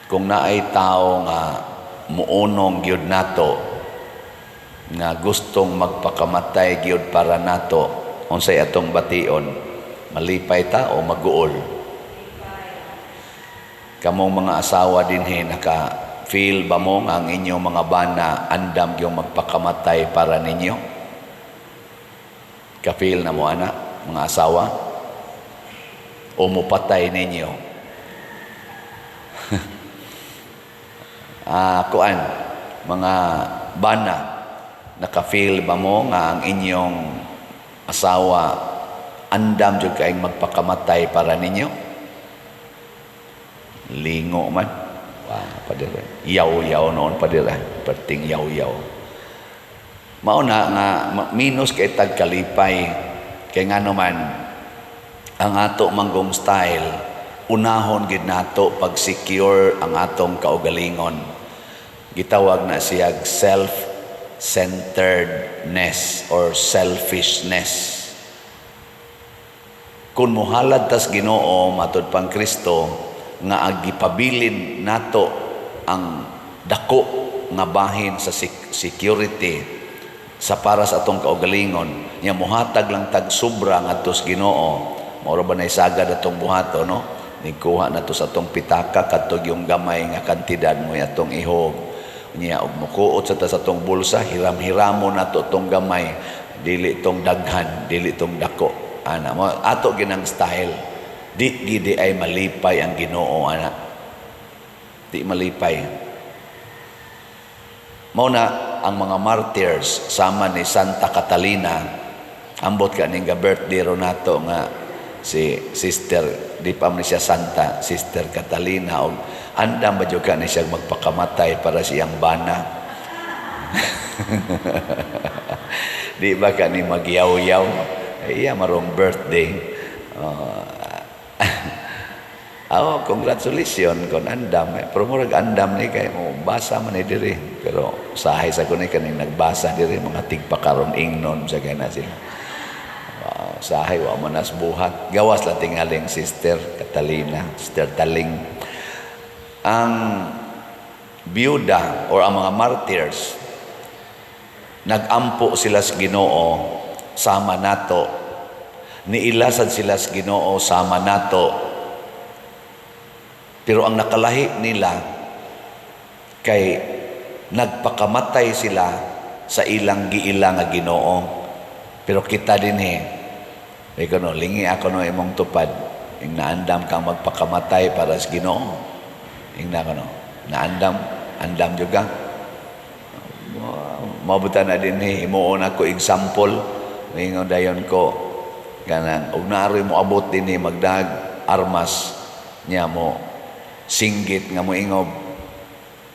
kung naay tao nga muunong gyud nato nga gustong magpakamatay gyud para nato, unsay atong bation? Malipay ta o maguol? Kamong mga asawa dinhi, naka-feel ba mo nga ang inyong mga bana andam yung magpakamatay para ninyo? Ka-feel na mo ana, mga asawa? O mupatay ninyo? Kuan, mga bana, naka-feel ba mo nga ang inyong asawa andam jud kaayong magpakamatay para ninyo? Lingo man. Padira. Yaw-yaw noon padira. Perting yaw-yaw. Mao na nga minus kay tagkalipay. Kay ngano man ang ato manggong style, unahon gid nato pag secure ang atong kaugalingon. Gitawag na siya self-centeredness or selfishness. Kung muhalad tas Ginoo matud pang Kristo nga agipabilin nato ang dako nga bahin sa security sa para sa atong kaugalingon, nya muhatag lang tag sobra ngadto sa Ginoo. Mao ba nay sagad atong buhato, no? Nikuha na to sa atong pitaka kadtog yung gamay nga kantidad mo atong ihog. Nya og mukuot sa atong bulsa, hiram-hiramo na to tong gamay, dili tong daghan, dili tong dako. Ana mo ato ginang style. Di gidi ay malipay ang Ginoo, ana. Di malipay. Mao na ang mga martyrs sama ni Santa Catalina, ambot ka ning birthday ro nato nga si Sister, di pa man siya Santa, Sister Catalina, og andam ba jud ka ni siya magpakamatay para siyang bana. Di ba ka ni magyaw-yaw? Iya marong birthday. Congratulations kon andam. Pero murag andam ni kay mo basa man ni diri. Pero sahay sa kuno kaning nagbasa diri mga tigpakaron ingnon sa kay na sila. Sahay wa man nas buhat. Gawas la tingaling Sister Catalina, Sister Taling. Ang biyuda or ang mga martyrs, nagampo sila sa Ginoo sama nato. Niilasad sila sa Ginoo sama nato. Pero ang nakalahi nila kay nagpakamatay sila sa ilang giila nga Ginoo. Pero kita dinhi, ikaw lingi ako no imong tupad, ing naandam kang magpakamatay para sa Ginoo. Ing na andam juga. Mabutan na dinhi, himuon ako example, ingon dayon ko kanang ug naaroy mo abot dinhi magdag armas nya mo singgit nga mo ingob,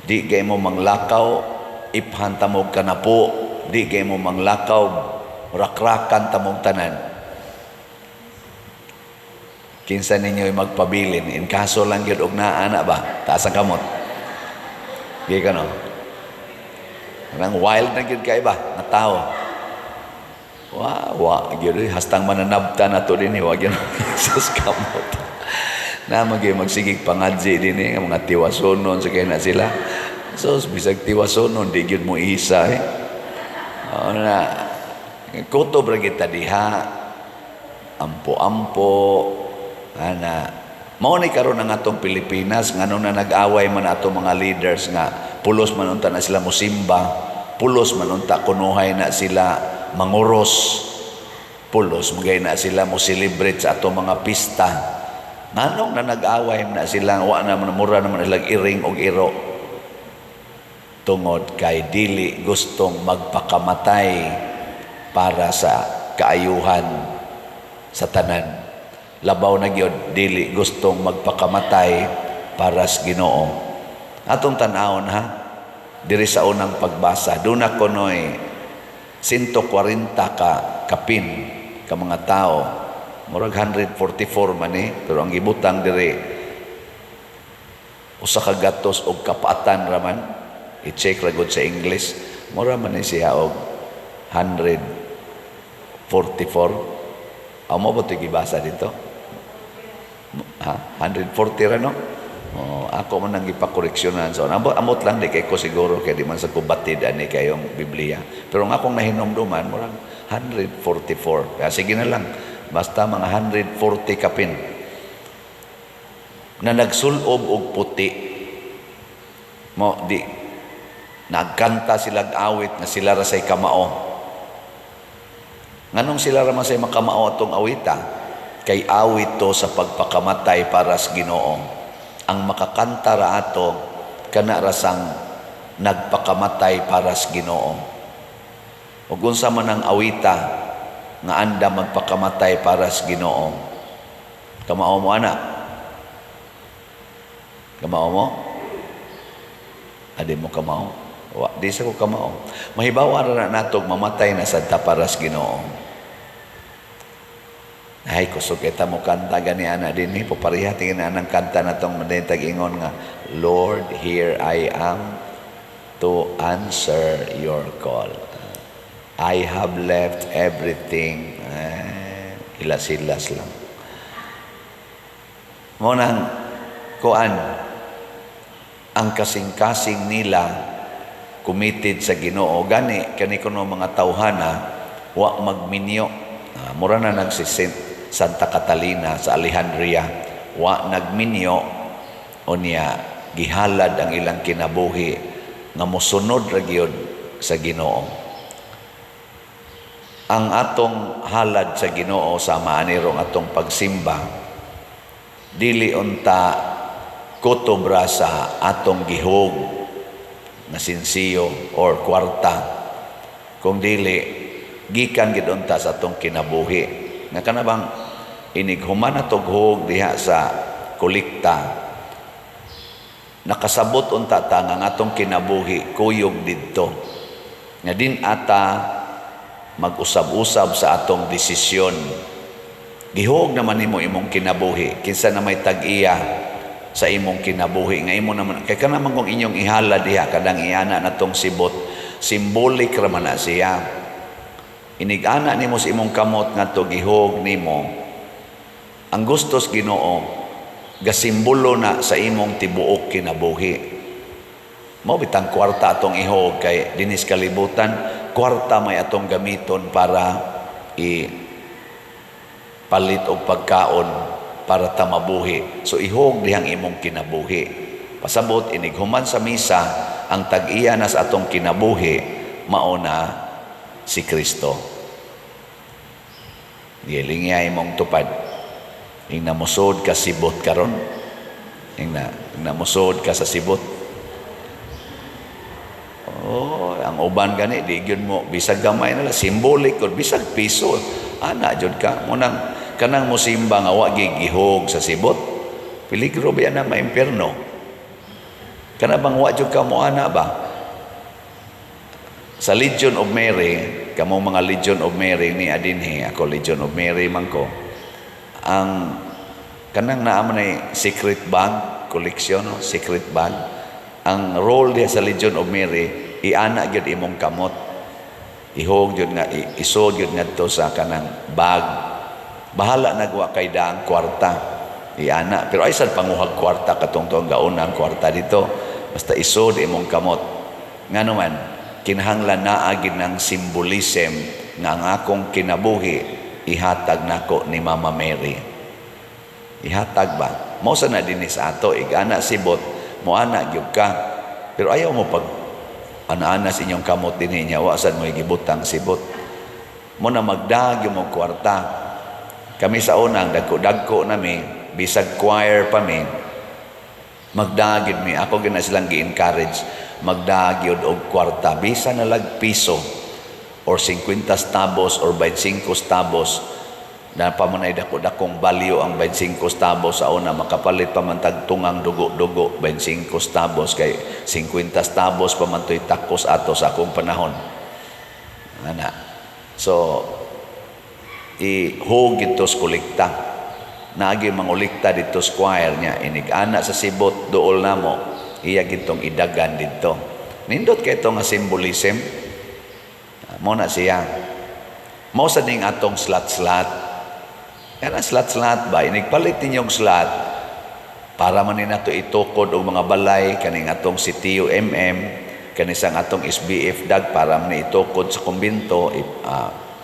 di kay mo manglakaw iphan tamog kanapo, di kay mo manglakaw rakrakan tamog tanan. Kinsa ninyo magpabilin in kaso lang gyud og naa na ba taas ang kamot di ka no nang wild na gyud kay ba na tao. Wa gyud hastang mananabta na to dinhi wa gyud sus kamot na magsigig pangadji din nga mga tiwasonon sa kaya na sila. So bisag tiwasonon di gyud mo isa na kuto ra kita diha ampo-ampo ana mao ni karon ang atong Pilipinas nganong na nag-away man atong mga leaders nga pulos man unta na sila mosimba, pulos man unta kunuhay na sila manguros, pulos magay na sila mo celebrate sa atong mga pista. Nanong na nag-away na sila, wa na mura naman ilang iring o iro. Tungod kay dili gustong magpakamatay para sa kaayuhan sa tanan. Labaw na gyud dili gustong magpakamatay para sa Ginoo. Atong tan-awon ha, diri sa unang pagbasa, doon ako noy 140 ka kapin ka mga tao. Murag 144 man pero ang gibutang dire usa ka gatos og kapatan raman. I-check ra gud sa English, mura man siya og 144. Amo ba ito gibasa dito? 140 ra no? Ako man nang ipakoreksyonan. So, amot lang di kay ko siguro kay di man sa kubatid ani kayong Biblia. Pero ang akong nahinumduman, murang 144. Kaya sige na lang, basta mga 140 kapin na nagsulob og puti. Nagkanta silang awit nga sila ra say kamao. Nganong sila ra man say makamao atong awita? Kay awit to sa pagpakamatay para sa Ginoo. Ang makakanta ra ato kana rasang nagpakamatay para sa Ginoo. Ug unsa man ang awita nga anda magpakamatay para sa Ginoo? Kamao mo ana? Kamao mo? Adi mo kamao? Wa, di sa ko kamao. Mahibaw ra na natog mamatay na sadta para sa Ginoo. Ay, kusog kita mo kanta gani ana din ni papariha tingin anang kanta na tong madaytag ingon nga, Lord, here I am to answer your call. I have left everything. Ilas-ilas lang. Munang kuan ang kasing-kasing nila committed sa Ginoo gani kani kuno mga tawhana wa magminyo. Mura na nagsisin Santa Catalina sa Alejandria, wa nagminyo o niya gihalad ang ilang kinabuhi nga mosunod ra gyud sa Ginoo. Ang atong halad sa Ginoo sama anirong atong pagsimba dili unta kutobra sa atong gihog na sinsiyo or kwarta, kung dili gikan gid unta sa atong kinabuhi nga kanabang inighuman na tughog diha sa kolekta nakasabot unta ta nga atong kinabuhi kuyog didto nga din ata mag-usab-usab sa atong desisyon. Gihog naman nimo imong kinabuhi kinsa na may tag-iya sa imong kinabuhi nga imo naman kay kanamang kung inyong ihala diha kadang iana natong sibot symbolic ra man na siya. Inigana nimo sa imong kamot nga to gihog nimo ang gustos Ginoo gasimbolo na sa imong tibuok kinabuhi. Mao bitang kwarta atong ihog kay dinis kalibutan kwarta may atong gamiton para palit og pagkaon para ta mabuhi. So ihog dihang imong kinabuhi. Pasabot inighuman sa misa ang tag-iya na sa atong kinabuhi mao na si Kristo. Gilinga imong tupad. Ing namusod ka sibot karon. Ing namusod ka sa sibot. Ang uban gani di gyud mo bisag gamay na la symbolic or bisag piso. Ana jud ka mo nang kanang musimba nga wa gihog sa sibot. Peligro ba na maimperno? Kana bang wa jud ka mo ana ba? Sa Legion of Mary, kamong mga Legion of Mary ni adinhi, ako Legion of Mary man ko. Ang kanang naaman ay secret bag, collection, no? Secret bag. Ang role diya sa Legion of Mary, iana gyud imong kamot. Ihog gyud nga isod gyud ngadto sa kanang bag. Bahala nagwa kay daang kwarta. Iana, pero ay sad panguhag kwarta katong tuong gaunang kwarta dito. Basta isod imong kamot. Ngano man kinahanglan naa gid ng symbolism nga ang akong kinabuhi ihatag nako ni Mama Mary. Ihatag ba? Mao sa na dinis ato igana sibot mo ana gyud ka. Pero ayaw mo pag ana-ana sa inyong kamot dinhi nya wa sad mo gibutang sibot. Mo na magdag mo kwarta. Kami sa unang dagko nami bisag choir pa mi magdagid mi ako gina silang gi-encourage magdagyod og kwarta bisan na lag piso or 50 tabos or 25 tabos na pamanay dako-dakong value ang 25 tabos sa una makapalit pa man tag tungang dugo-dugo 25 tabos kay 50 tabos pa man toy takos ato sa akong panahon ana. So ihog ito sa kolekta nagi mangulikta dito sa choir niya inigana sa sibot dool namo iya gitong idagan dito nindot kay ito nga symbolism mo na siya mo sa ning atong slat-slat yan ang slat-slat ba inigpalit ninyong slat para man ni nato itukod og mga balay kaning atong Sitio kanisang atong SBF dag para man itukod sa kumbento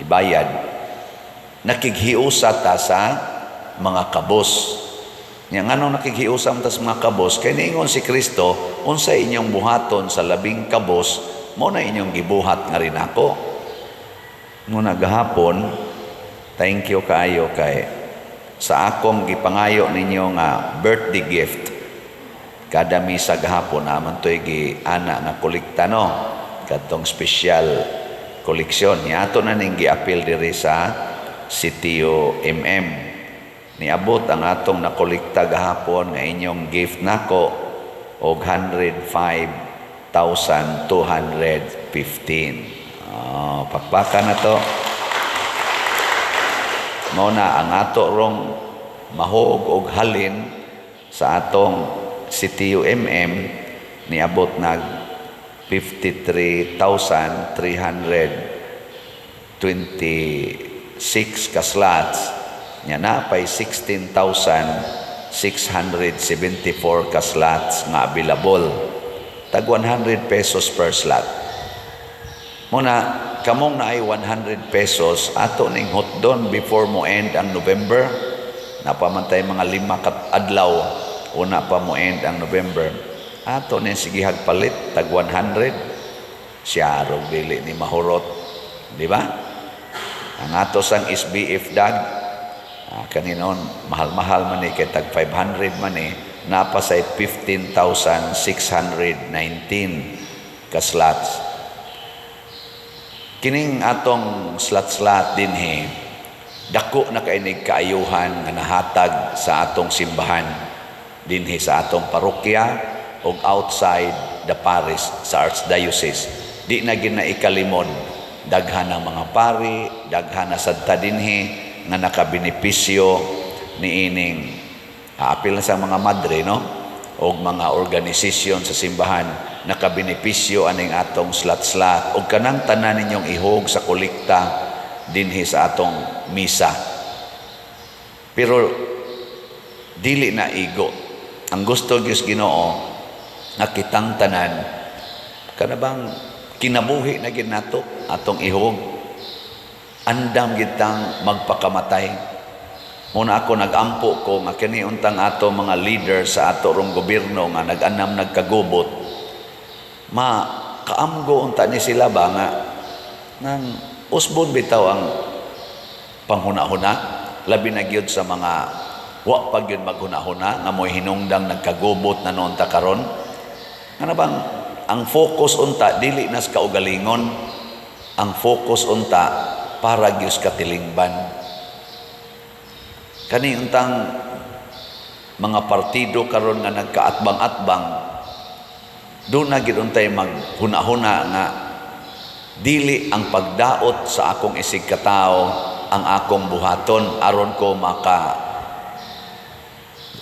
ibayad. Nakighiusa ta sa mga kabos. Nya nganong nakighiusa ta sa mga kabos kay niingon si Kristo, unsa inyong buhaton sa labing kabos, mo na inyong gibuhat nga rin ako. Muna gahapon, thank you kaayo kay sa akong gipangayo ninyo nga birthday gift. Kada misa gahapon naman to'y gi-ana nga kolekta no. Katong special koleksyon. Niya ato na ning giapil diri sa Sitio Niabot ang atong nakolekta gahapon nga inyong gift nako og 105,215. Pakpakan na to. Mao na ang ato rong mahog og halin sa atong Sitio niabot nag 53,326 ka slots. Nya na pay 16,674 ka slots nga available. Tag 100 pesos per slot. Muna, kamong na ay 100 pesos, ato ning hotdon before mo end ang November. Napamantay mga 5 adlaw, una pa mo end ang November. Ato ning sige hagpalit, tag 100. Siya rog dili ni mahurot. Di ba? Ang ato sang SBF dag, kaninon, mahal-mahal man kay tag 500 man napasay 15,619 ka slots. Kining atong slot-slot din dako na kainig kaayuhan nga nahatag sa atong simbahan dinhi sa atong parokya o outside the parish sa Archdiocese. Di na ginakalimon daghan ng mga pari, daghan na sadta dinhi nga nakabenepisyo niining apil na sa mga madre no o mga organisasyon sa simbahan nakabenepisyo aning atong slot-slot o kanang tanan ninyong ihog sa kolekta dinhi sa atong misa. Pero dili na igo. Ang gusto Diyos Ginoo nakitang tanan kana bang kinabuhi na gid nato atong ihog. Andam gitang magpakamatay. Muna ako nagampo ko nga kini untang ato mga leader sa ato rong gobyerno nga nag-anam nagkagubot kaamgo unta ni sila ba nga nang usbon bitaw ang panghuna-huna labi na gyud sa mga wa pa gyud maghuna-huna nga moy hinungdang nagkagubot na noon ta karon nga bang ang focus unta dili nas kaugalingon, ang focus unta para gyud katilingban. Kani untang mga partido karon nga nagkaatbang-atbang doon na ginuntay maghuna-huna nga dili ang pagdaot sa akong isig katao ang akong buhaton aron ko maka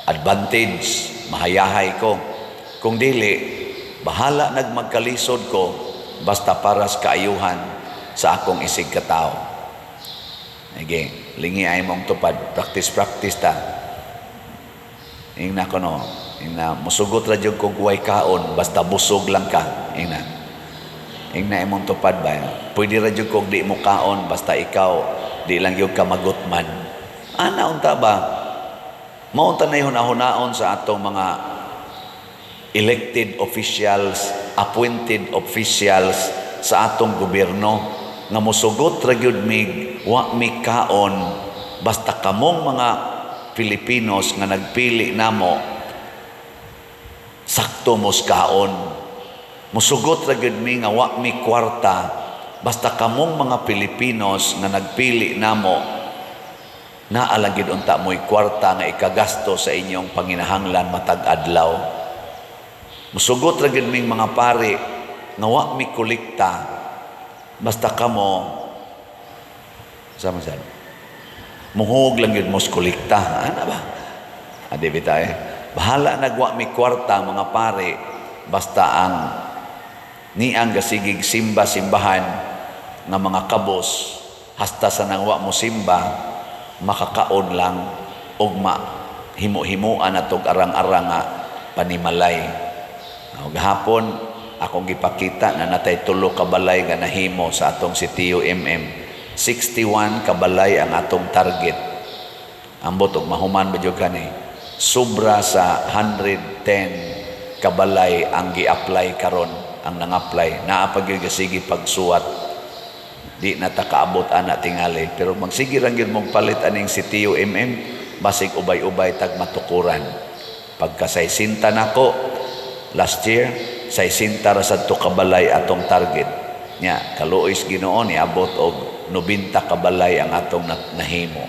advantage, mahayahay ko. Kung dili, bahala nagmagkalisod ko basta para sa kaayuhan sa akong isig katao. Again, lingi ay mong tupad, practice ta. Ingna ko no, ingna musugot ra jud kog way kaon basta busog lang ka. Ingna imong tupad ba? Pwede ra jud kog di mo kaon basta ikaw di lang yung kamagutman. Ana unta ba? Mao ta nay hunahon sa atong mga elected officials, appointed officials sa atong gobyerno nga musugot ra gyud mig wa mi kaon basta kamong mga Pilipinos nga nagpili namo sakto mos kaon. Musugot ra gyud mi nga wa mi kwarta basta kamong mga Pilipinos nga nagpili namo naala gid unta mo'y kwarta nga ikagasto sa inyong panginahanglan matag adlaw. Musugot ra gyud ming mga pari nga wa mi kolekta basta kamo sama sad muhog lang yun mos kolekta. Ano ba? Adi bitay. Bahala nagwa mi kwarta mga pare basta ang niang gasigig simbahan nga mga kabos hasta sa nangwa mo simba makakaon lang ugma himo-himuan atong arang-arang nga panimalay. Gahapon akong gipakita na natay 3 ka balay nga nahimo sa atong sitio 61 ka balay ang atong target. Ambot og mahuman ba jud kani? Sobra sa 110 ka balay ang gi-apply karon, ang nang-apply. Naa pa gyud sige pagsuwat. Di na ta kaabot ana tingali, pero magsige ra gyud mong palit aning sitio basig ubay-ubay tag matukuran. Pagka 60 nako last year, 60 ra sadto ka balay atong target. Nya kaluoy Ginoo ni abot og 90 ka balay ang atong nahimo.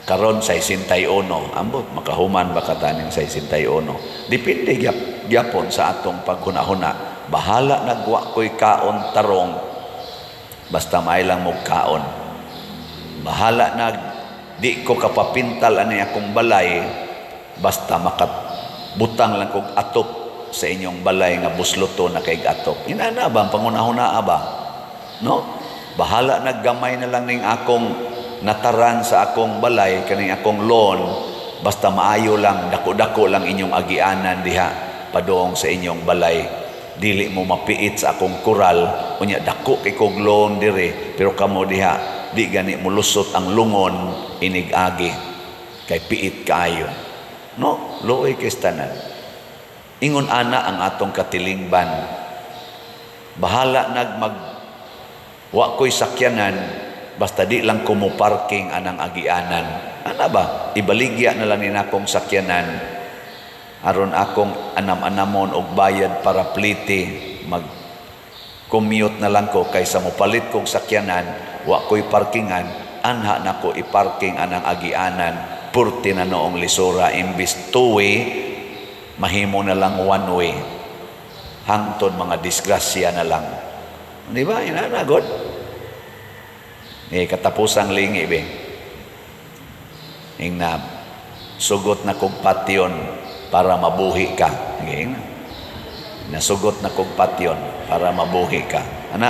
Karon 61, ambot makahuman ba kataning 61. Depende gyapon sa atong paghuna-huna. Bahala nagwa ko'y kaon tarong basta may lang mo kaon. Bahala nag di ko kapapintal ani akong balay basta makabutang lang kog atop sa inyong balay nga busluto na kay atop. Inana ba ang pangunahuna ba? No? Bahala naggamay na lang ning akong nataran sa akong balay kaning akong lawn basta maayo lang, dako-dako lang inyong agianan diha padong sa inyong balay. Dili mo mapiit sa akong kural unya dako kay kog lawn dire pero kamo diha di gani mo lusot ang lungon inig-agi kay piit kaayo. No, luoy kay tanan. Ingon ana ang atong katilingban. Bahala wa ko'y sakyanan basta di lang kumuparking anang agianan. Ana ba? Ibaligya na lang akong sakyanan aron akong anam-anamon og bayad para pliti. Mag-commute na lang ko kaysa mopalit kong sakyanan, wa ko'y parkingan, anha na ko iparking anang agianan, purti na noong lisura imbis 2-way, mahimo na lang 1-way. Hangtod mga disgrasya na lang. Di ba? Inana, God? Katapusang lingi be. Ing na sugot na kog patyon para mabuhi ka. Nasugot na kog patyon para mabuhi ka. Ana